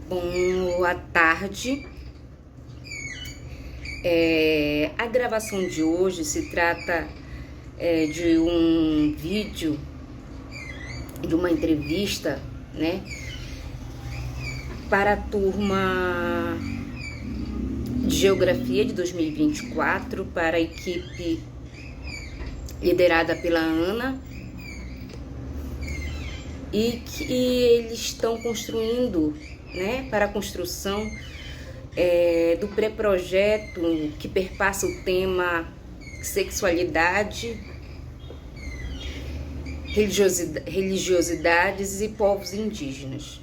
Boa tarde. A gravação de hoje se trata de um vídeo, de uma entrevista, né, para a turma de Geografia de 2024, para a equipe liderada pela Ana, e que eles estão construindo, né, para a construção do pré-projeto que perpassa o tema sexualidade, religiosidades e povos indígenas.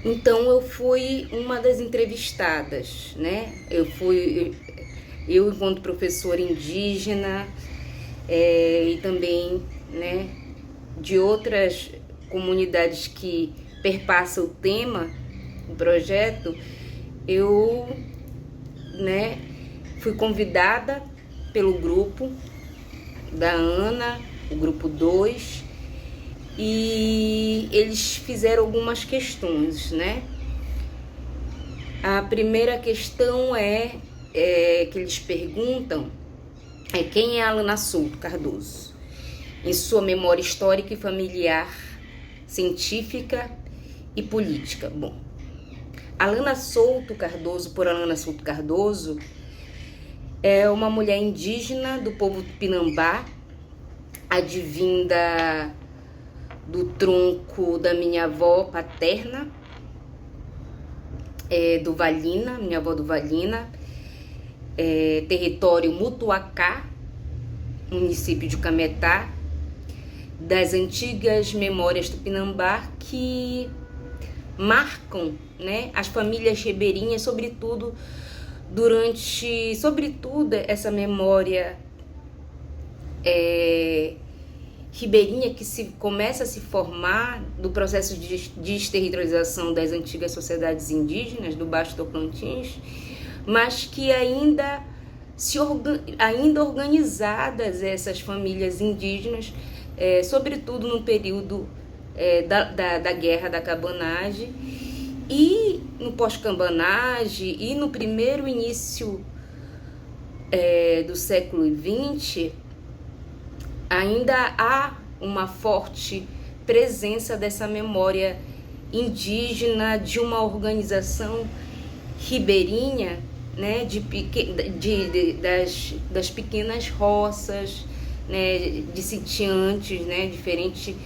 Então eu fui uma das entrevistadas, né? Eu enquanto professora indígena e também, né, de outras comunidades que perpassa o tema, o projeto, eu, né, fui convidada pelo grupo da Ana, o grupo 2, e eles fizeram algumas questões, né? A primeira questão que eles perguntam quem é a Alana Souto Cardoso, em sua memória histórica e familiar, científica e política. Bom, Alana Souto Cardoso, por Alana Souto Cardoso, é uma mulher indígena do povo Tupinambá, advinda do tronco da minha avó paterna, do Valina, minha avó do Valina, território Mutuacá, município de Cametá, das antigas memórias Tupinambá que marcam, né, as famílias ribeirinhas, sobretudo essa memória ribeirinha que começa a se formar do processo de desterritorialização das antigas sociedades indígenas do Baixo Tocantins, mas que ainda organizadas essas famílias indígenas, sobretudo no período da Guerra da Cabanagem, e no pós-Cabanagem e no primeiro início do século XX, ainda há uma forte presença dessa memória indígena, de uma organização ribeirinha, né, das pequenas roças, né, de sitiantes, né, diferente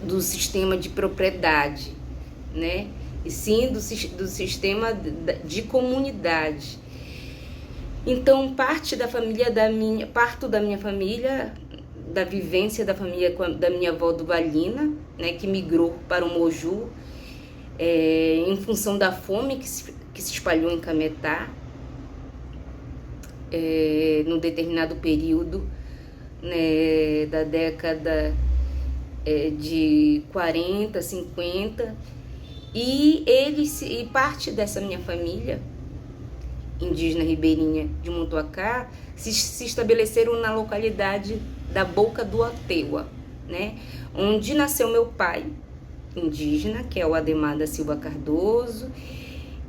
do sistema de propriedade, né, e sim do sistema de comunidade. Então, parto da minha família, da vivência da família da minha avó do Valina, né, que migrou para o Moju, em função da fome que se espalhou em Cametá, num determinado período, né, da década de 40, 50, e parte dessa minha família indígena ribeirinha de Mutuacá se estabeleceram na localidade da Boca do Ateua, né, onde nasceu meu pai indígena, que é o Ademar da Silva Cardoso,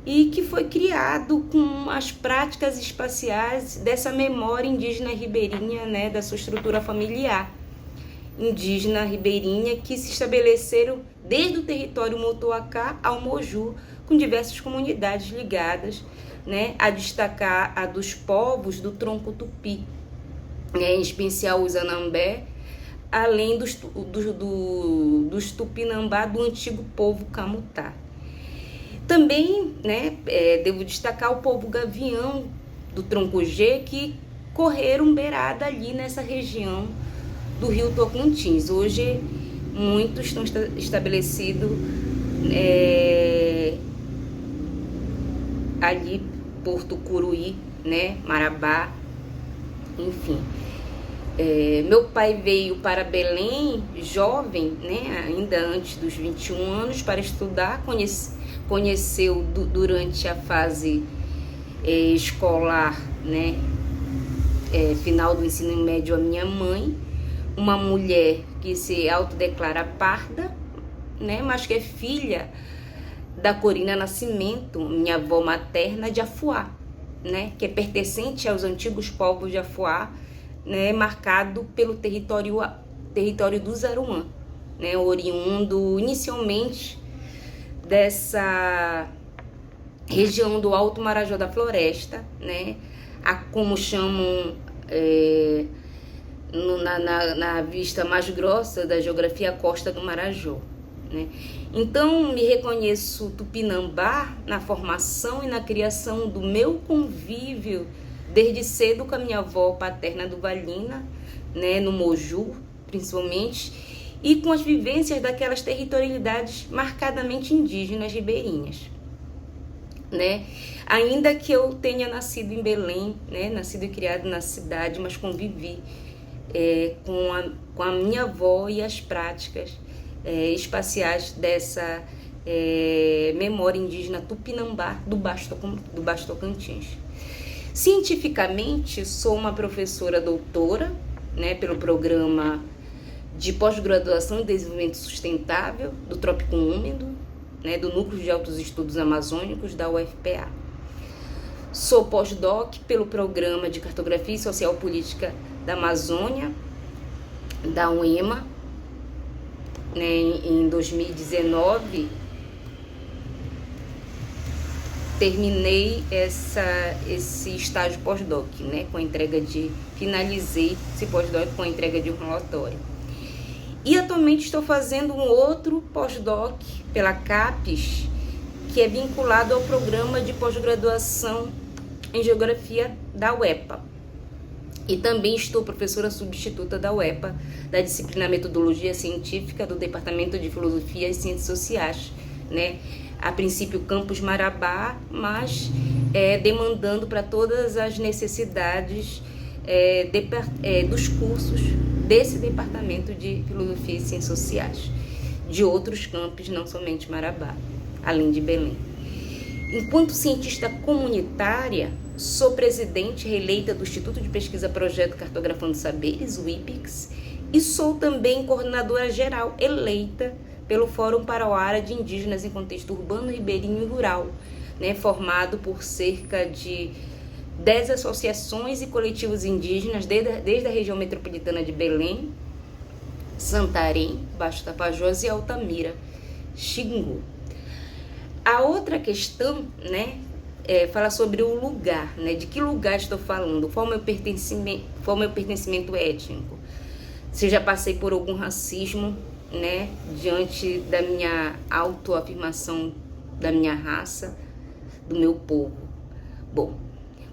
e que foi criado com as práticas espaciais dessa memória indígena ribeirinha, né, da sua estrutura familiar indígena ribeirinha, que se estabeleceram desde o território Mutuacá ao Moju, com diversas comunidades ligadas, né, a destacar a dos povos do tronco tupi, né, em especial os Anambé, além dos Tupinambá do antigo povo Camutá. Também, né, devo destacar o povo Gavião do tronco G, que correram beirada ali nessa região do Rio Tocantins. Hoje muitos estão estabelecidos ali, Porto Curuí, né, Marabá, enfim. Meu pai veio para Belém jovem, né, ainda antes dos 21 anos, para estudar. Conheceu durante a fase escolar, né, final do ensino médio, a minha mãe, uma mulher que se autodeclara parda, né, mas que é filha da Corina Nascimento, minha avó materna de Afuá, né, que é pertencente aos antigos povos de Afuá, né, marcado pelo território do Zaruã, né, oriundo inicialmente dessa região do Alto Marajó da Floresta, né, como chamam na vista mais grossa da geografia, a Costa do Marajó, né? Então, me reconheço tupinambá na formação e na criação do meu convívio desde cedo com a minha avó paterna do Valina, né, no Moju, principalmente, e com as vivências daquelas territorialidades marcadamente indígenas ribeirinhas, né? Ainda que eu tenha nascido em Belém, né, nascido e criado na cidade, mas convivi com a minha avó e as práticas espaciais dessa memória indígena tupinambá do Baixo Tocantins. Cientificamente, sou uma professora doutora, né, pelo programa de pós-graduação em desenvolvimento sustentável do Trópico Úmido, né, do Núcleo de Altos Estudos Amazônicos da UFPA. Sou pós-doc pelo programa de cartografia e social política da Amazônia, da UEMA, né, em 2019. Terminei esse estágio pós-doc, né, finalizei esse pós-doc com a entrega de um relatório. E atualmente estou fazendo um outro pós-doc pela CAPES, que é vinculado ao programa de pós-graduação em Geografia da UEPA. E também estou professora substituta da UEPA, da disciplina Metodologia Científica do Departamento de Filosofia e Ciências Sociais, né? A princípio Campus Marabá, mas demandando para todas as necessidades dos cursos desse Departamento de Filosofia e Ciências Sociais, de outros campos, não somente Marabá, além de Belém. Enquanto cientista comunitária, sou presidente reeleita do Instituto de Pesquisa Projeto Cartografando Saberes, o IPEX, e sou também coordenadora geral eleita pelo Fórum Parauara de Indígenas em Contexto Urbano, Ribeirinho e Rural, né, formado por cerca de 10 associações e coletivos indígenas desde a região metropolitana de Belém, Santarém, Baixo Tapajós e Altamira, Xingu. A outra questão, né, fala sobre o lugar, né, de que lugar estou falando, qual é o meu pertencimento étnico. Se já passei por algum racismo, né, diante da minha autoafirmação da minha raça, do meu povo. Bom,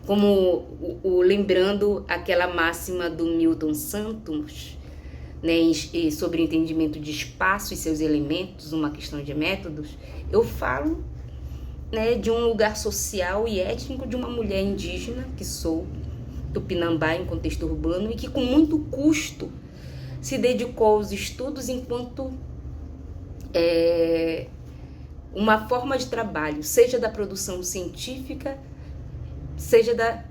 como lembrando aquela máxima do Milton Santos, né, sobre o entendimento de espaço e seus elementos, uma questão de métodos, eu falo, né, de um lugar social e étnico de uma mulher indígena, que sou tupinambá em contexto urbano, e que com muito custo se dedicou aos estudos enquanto uma forma de trabalho, seja da produção científica, seja da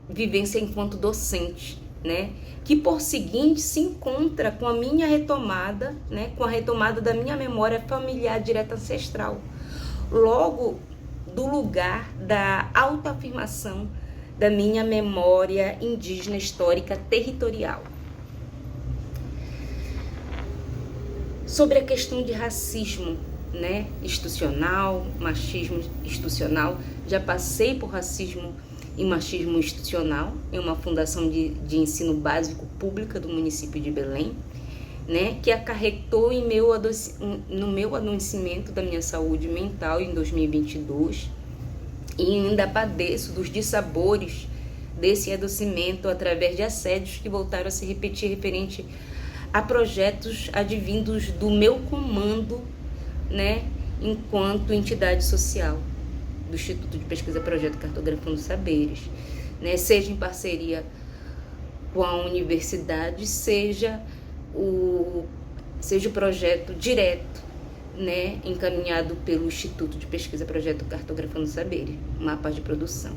vivência enquanto docente, né? Que por seguinte se encontra com a minha retomada, né? Com a retomada da minha memória familiar direta ancestral, logo do lugar da autoafirmação da minha memória indígena histórica territorial. Sobre a questão de racismo, né, institucional, machismo institucional, já passei por racismo e machismo institucional em uma fundação de ensino básico pública do município de Belém, né, que acarretou no meu adoecimento da minha saúde mental em 2022, e ainda padeço dos dissabores desse adoecimento através de assédios que voltaram a se repetir referente a projetos advindos do meu comando, né, enquanto entidade social do Instituto de Pesquisa Projeto Cartografando Saberes, né, seja em parceria com a universidade, seja o projeto direto, né, encaminhado pelo Instituto de Pesquisa Projeto Cartografando Saberes, mapas de produção.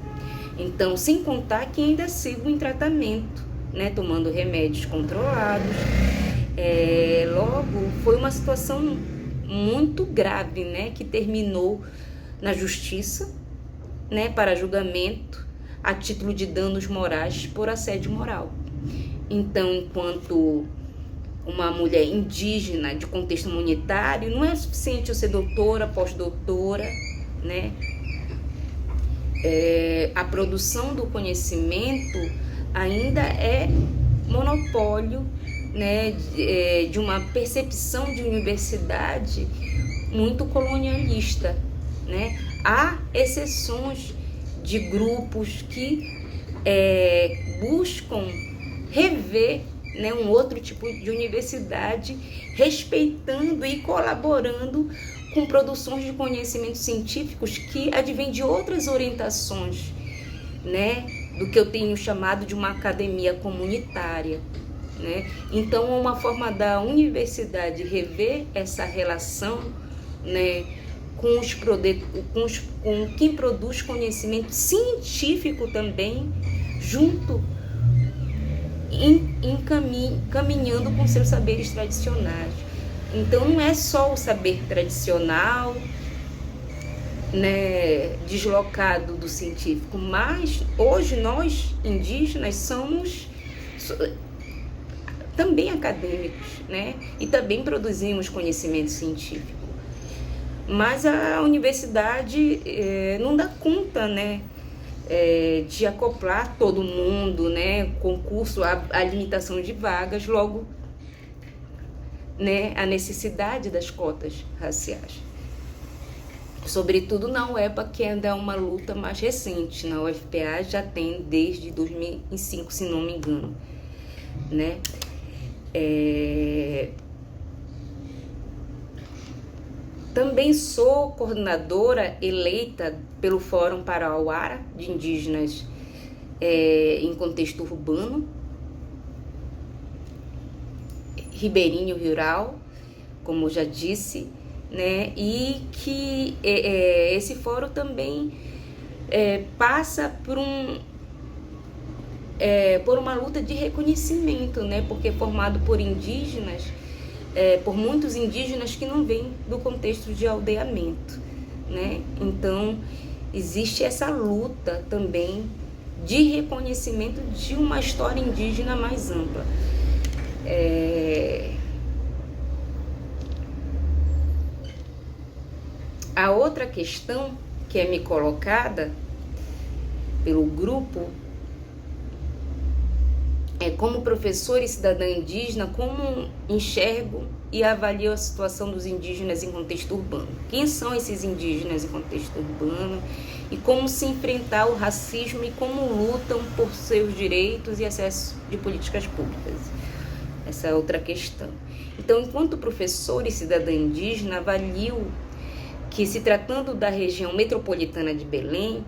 Então, sem contar que ainda sigo em tratamento, né, tomando remédios controlados. Logo, foi uma situação muito grave, né, que terminou na justiça, né, para julgamento a título de danos morais por assédio moral. Então, enquanto uma mulher indígena de contexto humanitário, não é suficiente eu ser doutora, pós-doutora, né? A produção do conhecimento ainda é monopólio, né, de uma percepção de universidade muito colonialista, né? Há exceções de grupos que buscam rever, né, um outro tipo de universidade, respeitando e colaborando com produções de conhecimentos científicos que advêm de outras orientações, né, do que eu tenho chamado de uma academia comunitária, né? Então, é uma forma da universidade rever essa relação, né, com quem produz conhecimento científico também, junto, caminhando com seus saberes tradicionais. Então, não é só o saber tradicional, né, deslocado do científico, mas hoje nós, indígenas, somos também acadêmicos, né, e também produzimos conhecimento científico. Mas a universidade não dá conta, né, de acoplar todo mundo, né, concurso, a limitação de vagas, logo, né, a necessidade das cotas raciais. Sobretudo na UEPA, que ainda é uma luta mais recente. Na UFPA já tem desde 2005, se não me engano, né? Também sou coordenadora eleita pelo Fórum Parauara de Indígenas em Contexto Urbano, ribeirinho rural, como eu já disse, né? E que esse fórum também passa por uma luta de reconhecimento, né? Porque é formado por indígenas, por muitos indígenas que não vêm do contexto de aldeamento, né? Então, existe essa luta também de reconhecimento de uma história indígena mais ampla. A outra questão que é me colocada pelo grupo como professor e cidadã indígena, como enxergo e avalio a situação dos indígenas em contexto urbano. Quem são esses indígenas em contexto urbano e como se enfrentar o racismo e como lutam por seus direitos e acesso de políticas públicas. Essa é outra questão. Então, enquanto professor e cidadã indígena, avalio que, se tratando da região metropolitana de Belém,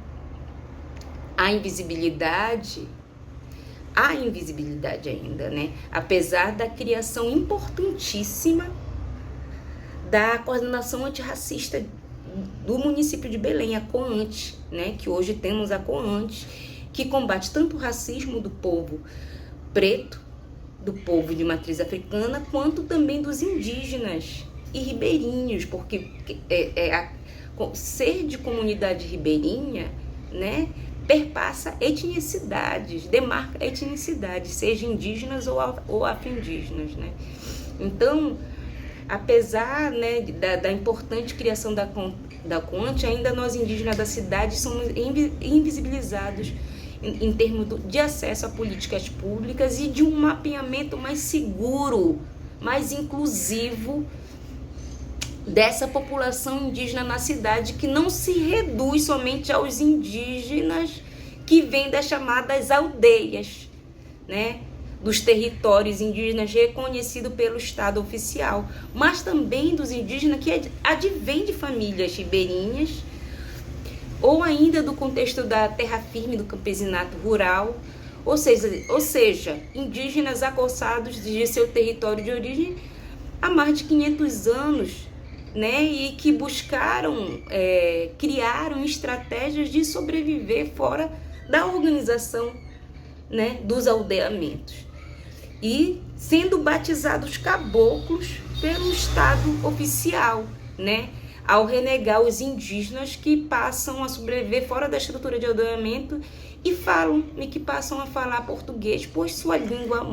há invisibilidade ainda, né? Apesar da criação importantíssima da coordenação antirracista do município de Belém, a COANT, né? Que hoje temos a COANT, que combate tanto o racismo do povo preto, do povo de matriz africana, quanto também dos indígenas e ribeirinhos, porque ser de comunidade ribeirinha, né, perpassa etnicidades, demarca etnicidades, seja indígenas ou afro-indígenas, né? Então, apesar, né, da importante criação da CONT, ainda nós indígenas da cidade somos invisibilizados em termos de acesso a políticas públicas e de um mapeamento mais seguro, mais inclusivo dessa população indígena na cidade, que não se reduz somente aos indígenas que vêm das chamadas aldeias, né, dos territórios indígenas reconhecidos pelo Estado oficial, mas também dos indígenas que advêm de famílias ribeirinhas, ou ainda do contexto da terra firme, do campesinato rural, ou seja, indígenas acossados de seu território de origem há mais de 500 anos, né, e que buscaram, criaram estratégias de sobreviver fora da organização, né, dos aldeamentos, e sendo batizados caboclos pelo Estado oficial, né? Ao renegar os indígenas que passam a sobreviver fora da estrutura de aldeamento e que passam a falar português, pois sua língua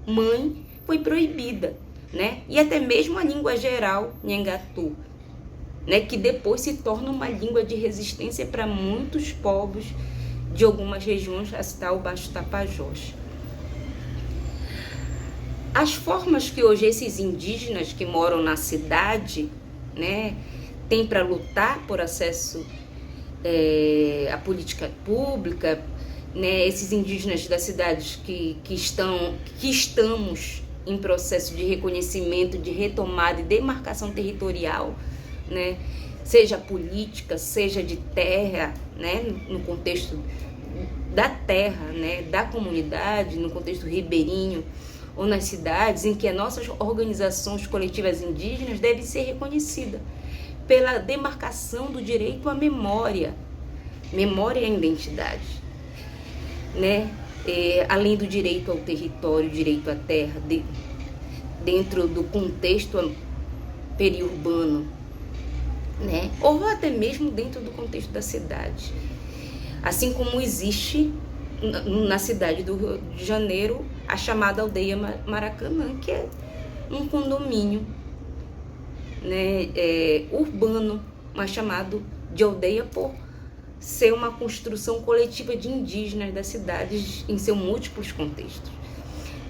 mãe foi proibida, né? E até mesmo a língua geral, Nhangatu, né? Que depois se torna uma língua de resistência para muitos povos de algumas regiões, a citar o Baixo Tapajós. As formas que hoje esses indígenas que moram na cidade, né, têm para lutar por acesso à política pública, né, esses indígenas das cidades que estamos em processo de reconhecimento, de retomada e demarcação territorial, né, seja política, seja de terra, né, no contexto da terra, né, da comunidade, no contexto ribeirinho, ou nas cidades em que as nossas organizações coletivas indígenas devem ser reconhecidas pela demarcação do direito à memória e à identidade, né? Além do direito ao território, direito à terra, dentro do contexto periurbano, né? Ou até mesmo dentro do contexto da cidade. Assim como existe na cidade do Rio de Janeiro a chamada Aldeia Maracanã, que é um condomínio, né, urbano, mas chamado de aldeia por ser uma construção coletiva de indígenas das cidades em seus múltiplos contextos,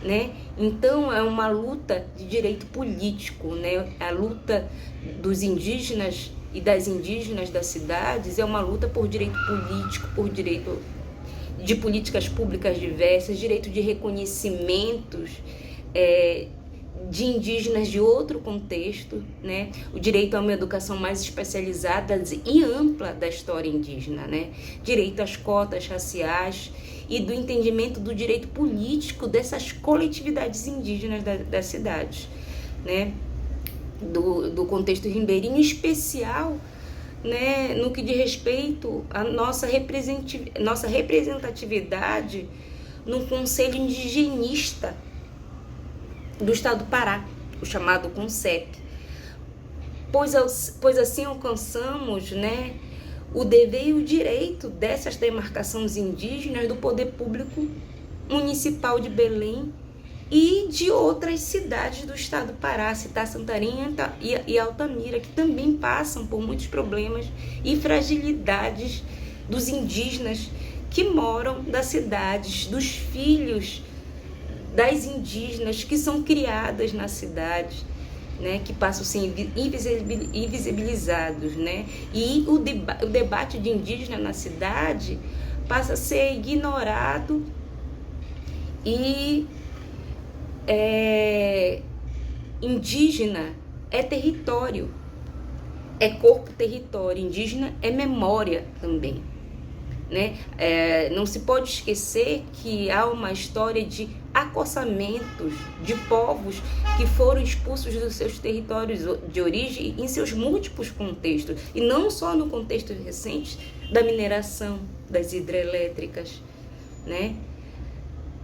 né? Então é uma luta de direito político, né? A luta dos indígenas e das indígenas das cidades é uma luta por direito político, por direito de políticas públicas diversas, direito de reconhecimentos de indígenas de outro contexto, né? O direito a uma educação mais especializada e ampla da história indígena, né? Direito às cotas raciais e do entendimento do direito político dessas coletividades indígenas das cidades, né? Do contexto ribeirinho, em especial, né, no que diz respeito à nossa representatividade no Conselho Indigenista do Estado do Pará, o chamado CONCEP, pois assim alcançamos, né, o dever e o direito dessas demarcações indígenas do poder público municipal de Belém e de outras cidades do estado do Pará, citar Santarém e Altamira, que também passam por muitos problemas e fragilidades dos indígenas que moram das cidades, dos filhos das indígenas que são criadas na cidade, né, que passam a ser invisibilizados, né, e o debate de indígena na cidade passa a ser ignorado e indígena é território, é corpo território, indígena é memória também, né? Não se pode esquecer que há uma história de acossamentos de povos que foram expulsos dos seus territórios de origem em seus múltiplos contextos, e não só no contexto recente da mineração, das hidrelétricas, né?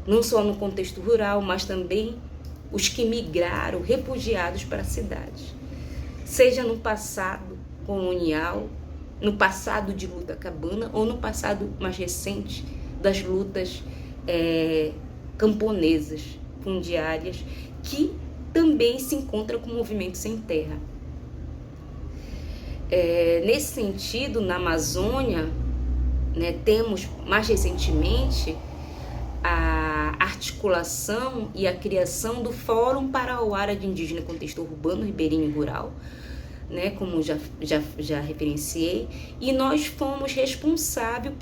Não só no contexto rural, mas também os que migraram, refugiados para as cidades. Seja no passado colonial, no passado de luta cabana, ou no passado mais recente das lutas camponesas, fundiárias, que também se encontram com o movimento sem terra. Nesse sentido, na Amazônia, né, temos mais recentemente a articulação e a criação do Fórum Parauara de Indígena Contexto Urbano, Ribeirinho e Rural, né, como já referenciei, e nós fomos responsáveis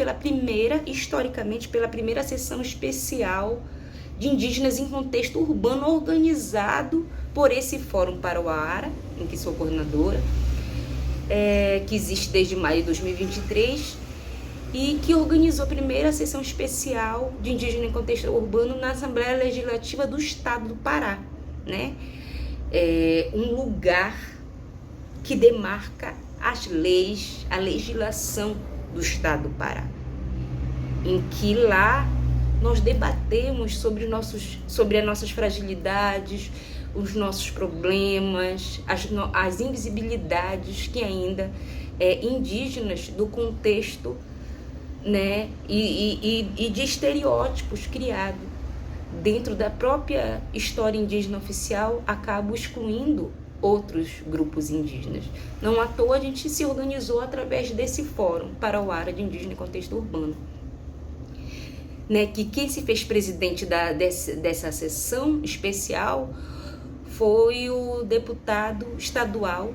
historicamente, pela primeira sessão especial de indígenas em contexto urbano organizado por esse Fórum Parauara, em que sou coordenadora, que existe desde maio de 2023, e que organizou a primeira sessão especial de indígena em contexto urbano na Assembleia Legislativa do Estado do Pará, né? Um lugar que demarca as leis, a legislação do Estado do Pará, em que lá nós debatemos sobre as nossas fragilidades, os nossos problemas, as invisibilidades que ainda indígenas do contexto, né, e de estereótipos criados dentro da própria história indígena oficial, acabam excluindo outros grupos indígenas. Não à toa a gente se organizou através desse fórum Parauara de Indígena em Contexto Urbano, né, que quem se fez presidente dessa sessão especial foi o deputado estadual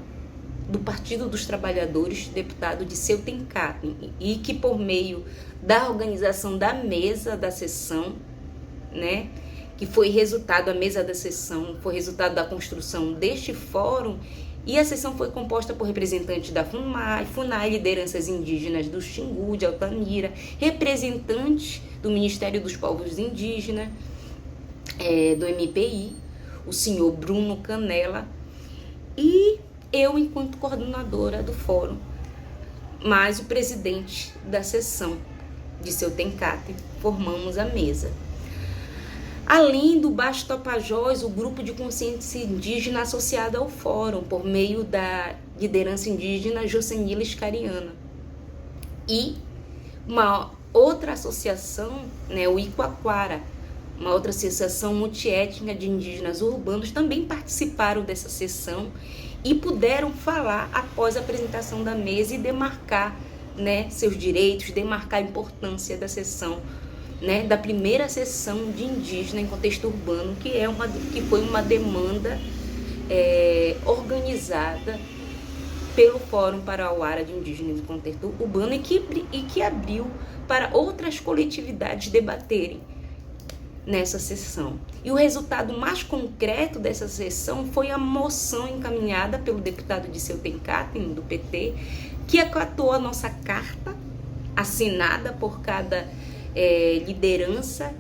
do Partido dos Trabalhadores, deputado Disseu Tencaten, e que por meio da organização da mesa da sessão, né, que foi resultado, a mesa da sessão foi resultado da construção deste fórum, e a sessão foi composta por representantes da FUNAI, lideranças indígenas do Xingu, de Altamira, representantes do Ministério dos Povos Indígenas, do MPI, o senhor Bruno Canela, e eu enquanto coordenadora do fórum, mais o presidente da sessão, Disseu Tencaten, formamos a mesa. Além do Baixo Tapajós, o grupo de consciência indígena associado ao fórum, por meio da liderança indígena Jocenila Escariana. E uma outra associação, né, o Iquaquara, uma outra associação multiétnica de indígenas urbanos, também participaram dessa sessão e puderam falar após a apresentação da mesa e demarcar, né, seus direitos, demarcar a importância da sessão, né, da primeira sessão de indígena em contexto urbano, que foi uma demanda organizada pelo Fórum Parauara de Indígenas em Contexto Urbano e que abriu para outras coletividades debaterem nessa sessão. E o resultado mais concreto dessa sessão foi a moção encaminhada pelo deputado Disseu Tencaten, do PT, que acatou a nossa carta, assinada por cada liderança,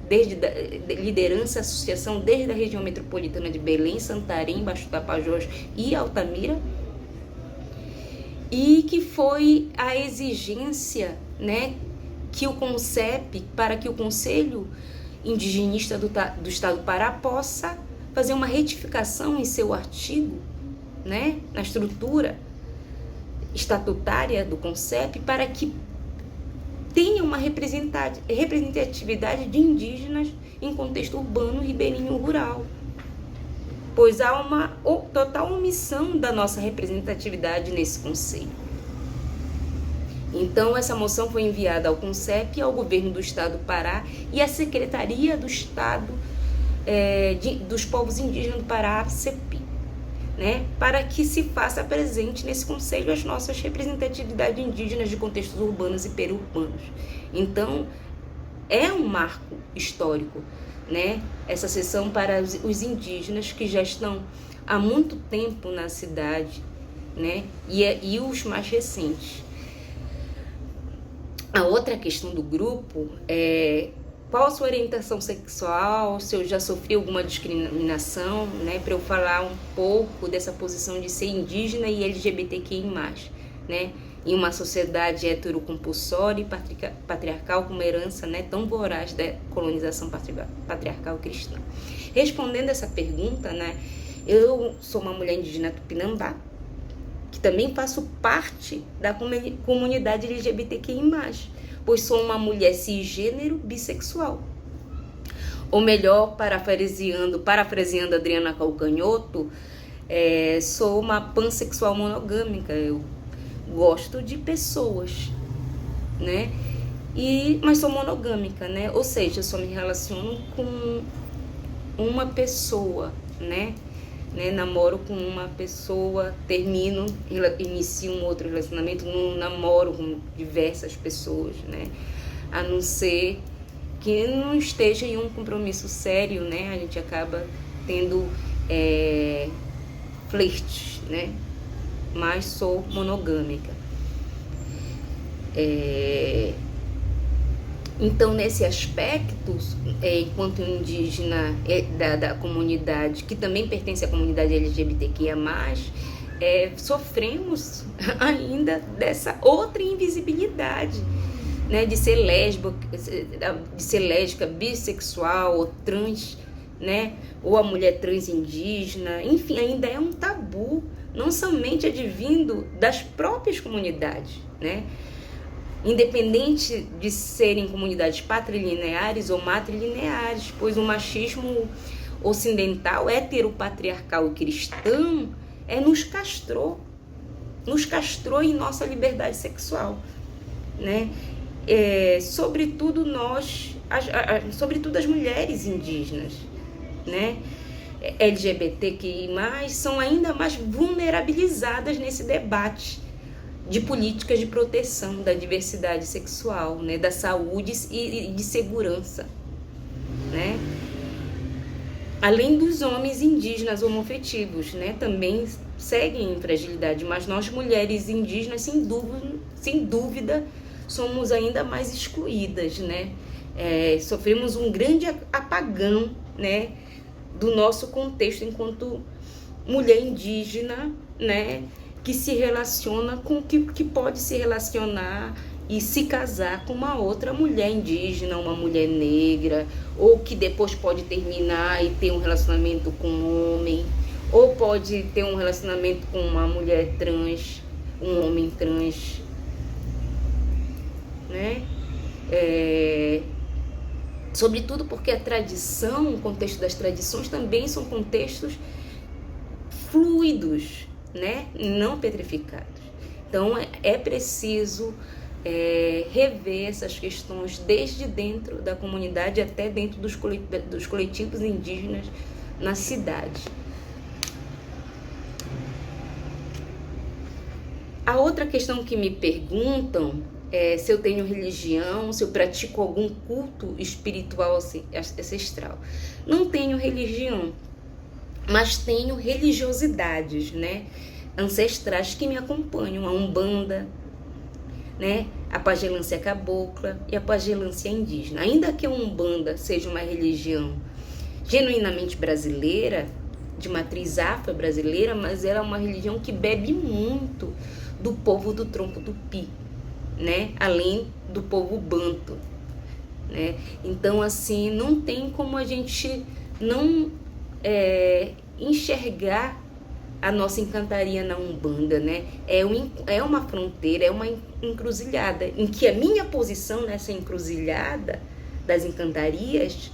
liderança, associação, desde a região metropolitana de Belém, Santarém, Baixo Tapajós e Altamira, e que foi a exigência, né, que o CONCEP, para que o Conselho Indigenista do Estado do Pará possa fazer uma retificação em seu artigo, né, na estrutura estatutária do CONCEP, para que tenha uma representatividade de indígenas em contexto urbano, ribeirinho rural, pois há uma total omissão da nossa representatividade nesse conselho. Então, essa moção foi enviada ao CONCEP, ao Governo do Estado do Pará e à Secretaria do Estado dos Povos Indígenas do Pará, CEPI, né, para que se faça presente nesse conselho as nossas representatividades indígenas de contextos urbanos e periurbanos. Então, é um marco histórico, né, essa sessão para os indígenas que já estão há muito tempo na cidade, né, e os mais recentes. A outra questão do grupo é qual a sua orientação sexual, se eu já sofri alguma discriminação, né, para eu falar um pouco dessa posição de ser indígena e LGBTQI+, né, em uma sociedade heterocompulsória e patriarcal com uma herança, né, tão voraz da colonização patriarcal cristã. Respondendo essa pergunta, né, eu sou uma mulher indígena tupinambá, que também faço parte da comunidade LGBTQI+, pois sou uma mulher cisgênero bissexual. Ou melhor, parafraseando Adriana Calcanhoto, sou uma pansexual monogâmica. Eu gosto de pessoas, né? Mas sou monogâmica, né? Ou seja, eu só me relaciono com uma pessoa, né? Namoro com uma pessoa, inicio um outro relacionamento, não namoro com diversas pessoas, né? A não ser que não esteja em um compromisso sério, né? A gente acaba tendo flertes, né? Mas sou monogâmica. Então, nesse aspecto, enquanto indígena da comunidade, que também pertence à comunidade LGBTQIA+, sofremos ainda dessa outra invisibilidade, né, de ser lésbica, bissexual ou trans, né? Ou a mulher trans indígena, enfim, ainda é um tabu, não somente advindo das próprias comunidades, né? Independente de serem comunidades patrilineares ou matrilineares, pois o machismo ocidental, heteropatriarcal e cristão, nos castrou em nossa liberdade sexual, né? Sobretudo sobretudo as mulheres indígenas, né? LGBTQI+, são ainda mais vulnerabilizadas nesse debate de políticas de proteção da diversidade sexual, né? Da saúde e de segurança, né? Além dos homens indígenas homoafetivos, né? Também seguem em fragilidade, mas nós mulheres indígenas, sem dúvida, somos ainda mais excluídas, né? Sofremos um grande apagão, né? Do nosso contexto enquanto mulher indígena, né? Que se relaciona com que pode se relacionar e se casar com uma outra mulher indígena, uma mulher negra, ou que depois pode terminar e ter um relacionamento com um homem, ou pode ter um relacionamento com uma mulher trans, um homem trans, né? Sobretudo porque a tradição, o contexto das tradições também são contextos fluidos, né? Não petrificados. Então é preciso rever essas questões desde dentro da comunidade até dentro dos coletivos indígenas na cidade. A outra questão que me perguntam é se eu tenho religião, se eu pratico algum culto espiritual ancestral. Não tenho religião, mas tenho religiosidades, né, ancestrais que me acompanham, a Umbanda, né, a pagelância cabocla e a pagelância indígena. Ainda que a Umbanda seja uma religião genuinamente brasileira, de matriz afro-brasileira, mas ela é uma religião que bebe muito do povo do tronco tupi, né, além do povo banto, né? Então, assim, não tem como a gente não enxergar a nossa encantaria na Umbanda, né? É uma fronteira, é uma encruzilhada, em que a minha posição nessa encruzilhada das encantarias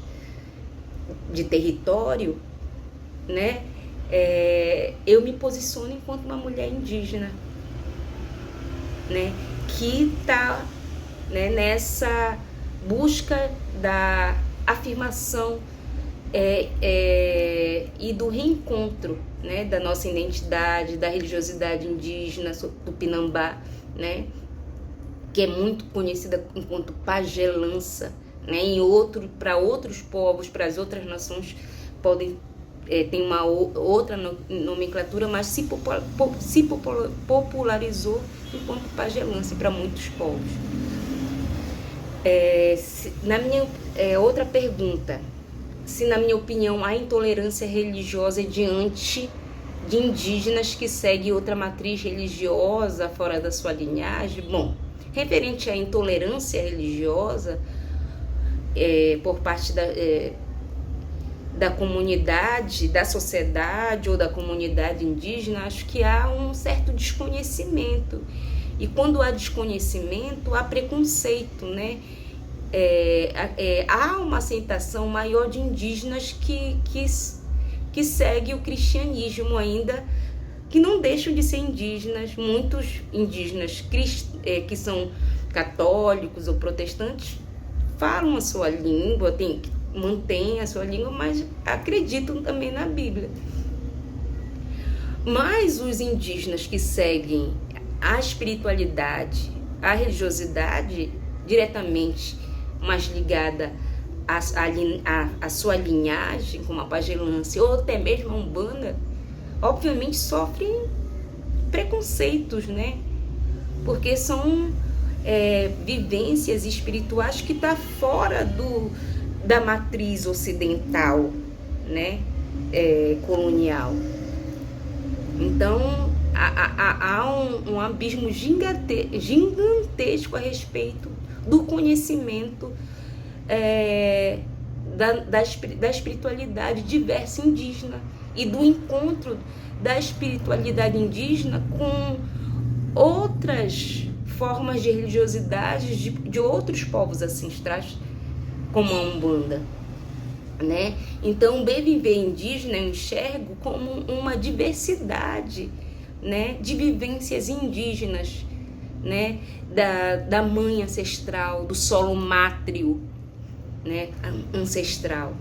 de território, né? Eu me posiciono enquanto uma mulher indígena, né? Que está, né, nessa busca da afirmação e do reencontro, né, da nossa identidade, da religiosidade indígena, tupinambá, né, que é muito conhecida enquanto pagelança, né, para outros povos, para as outras nações podem tem uma outra nomenclatura, mas se popularizou enquanto pagelança para muitos povos. Outra pergunta: se na minha opinião há intolerância religiosa diante de indígenas que seguem outra matriz religiosa fora da sua linhagem? Bom, referente à intolerância religiosa por parte da comunidade, da sociedade ou da comunidade indígena, acho que há um certo desconhecimento. E quando há desconhecimento, há preconceito, né? Há uma aceitação maior de indígenas que seguem o cristianismo ainda, que não deixam de ser indígenas. Muitos indígenas que são católicos ou protestantes falam a sua língua, mantêm a sua língua, mas acreditam também na Bíblia. Mas os indígenas que seguem a espiritualidade, a religiosidade diretamente mais ligada à sua linhagem, como a pagelância ou até mesmo a Umbanda, obviamente sofrem preconceitos, né? Porque são vivências espirituais que estão fora da matriz ocidental, né? Colonial. Então, há um abismo gigantesco a respeito do conhecimento da espiritualidade diversa indígena e do encontro da espiritualidade indígena com outras formas de religiosidade de outros povos ancestrais, como a Umbanda, né? Então, o bem viver indígena eu enxergo como uma diversidade, né, de vivências indígenas, né, da mãe ancestral, do solo mátrio, né, ancestral.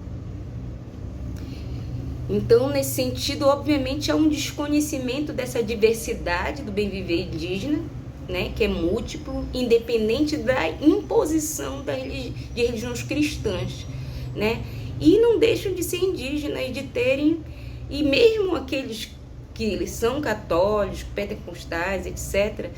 Então, nesse sentido, obviamente, há um desconhecimento dessa diversidade do bem viver indígena, né, que é múltiplo, independente da imposição de religiões cristãs, né, e não deixam de ser indígenas e de terem, e mesmo aqueles que eles são católicos, pentecostais, etc.,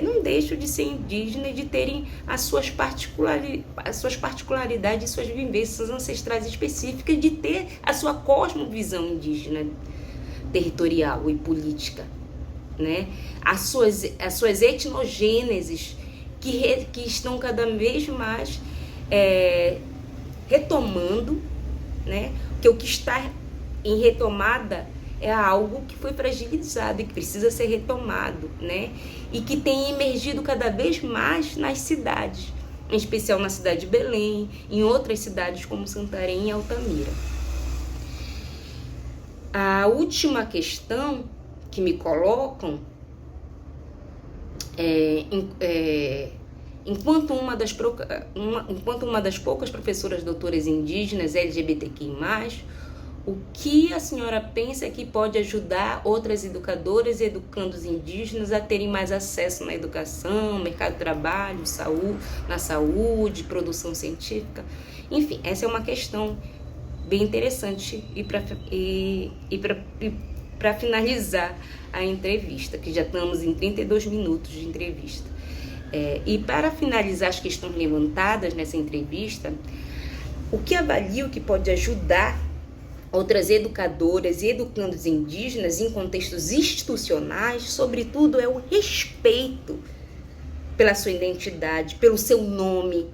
não deixam de ser indígenas e de terem as suas particularidades, suas vivências ancestrais específicas, de ter a sua cosmovisão indígena, territorial e política, né? As suas etnogêneses que estão cada vez mais retomando, né? Porque o que está em retomada é algo que foi fragilizado e que precisa ser retomado, né? E que tem emergido cada vez mais nas cidades, em especial na cidade de Belém, em outras cidades como Santarém e Altamira. A última questão que me colocam enquanto uma das poucas professoras doutoras indígenas LGBTQI+, o que a senhora pensa que pode ajudar outras educadoras e educandos indígenas a terem mais acesso na educação, mercado de trabalho, na saúde, produção científica? Enfim, essa é uma questão bem interessante e para finalizar a entrevista, que já estamos em 32 minutos de entrevista. E para finalizar as questões levantadas nessa entrevista, o que avalio que pode ajudar outras educadoras e educandos indígenas em contextos institucionais, sobretudo, é o respeito pela sua identidade, pelo seu nome,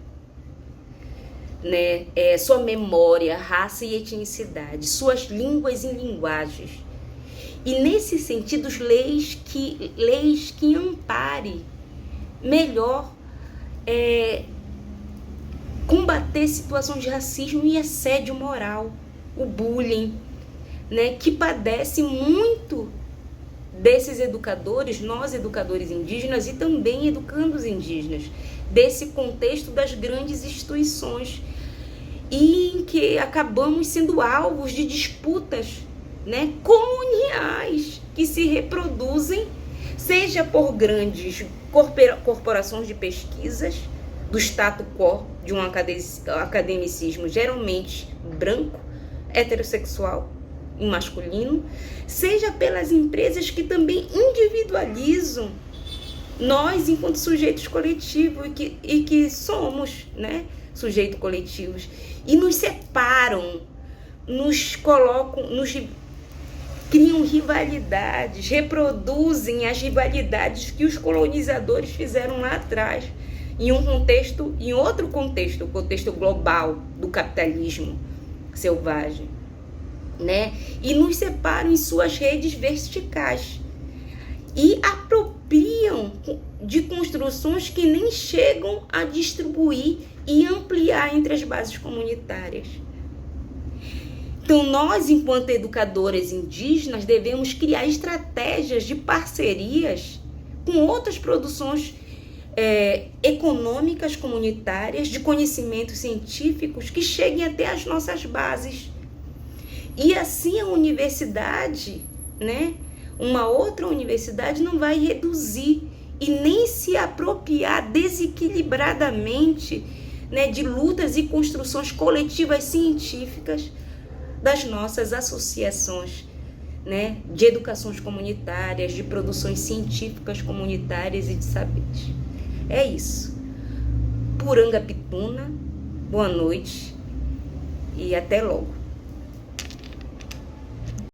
né? Sua memória, raça e etnicidade, suas línguas e linguagens. E nesse sentido, leis que amparem melhor combater situações de racismo e assédio moral, o bullying, né, que padece muito desses educadores, nós educadores indígenas e também educandos indígenas, desse contexto das grandes instituições, e em que acabamos sendo alvos de disputas, né, coloniais que se reproduzem, seja por grandes corporações de pesquisas, do status quo de um academicismo geralmente branco, heterossexual e masculino, seja pelas empresas que também individualizam nós enquanto sujeitos coletivos e que somos, né, sujeitos coletivos, e nos separam, nos colocam, criam rivalidades, reproduzem as rivalidades que os colonizadores fizeram lá atrás, em outro contexto, o contexto global do capitalismo selvagem, né? E nos separam em suas redes verticais e apropriam de construções que nem chegam a distribuir e ampliar entre as bases comunitárias. Então, nós, enquanto educadoras indígenas, devemos criar estratégias de parcerias com outras produções econômicas comunitárias, de conhecimentos científicos que cheguem até as nossas bases. E assim a universidade, né, uma outra universidade não vai reduzir e nem se apropriar desequilibradamente, né, de lutas e construções coletivas científicas das nossas associações, né, de educações comunitárias, de produções científicas comunitárias e de saberes. É isso. Puranga Pituna, boa noite e até logo.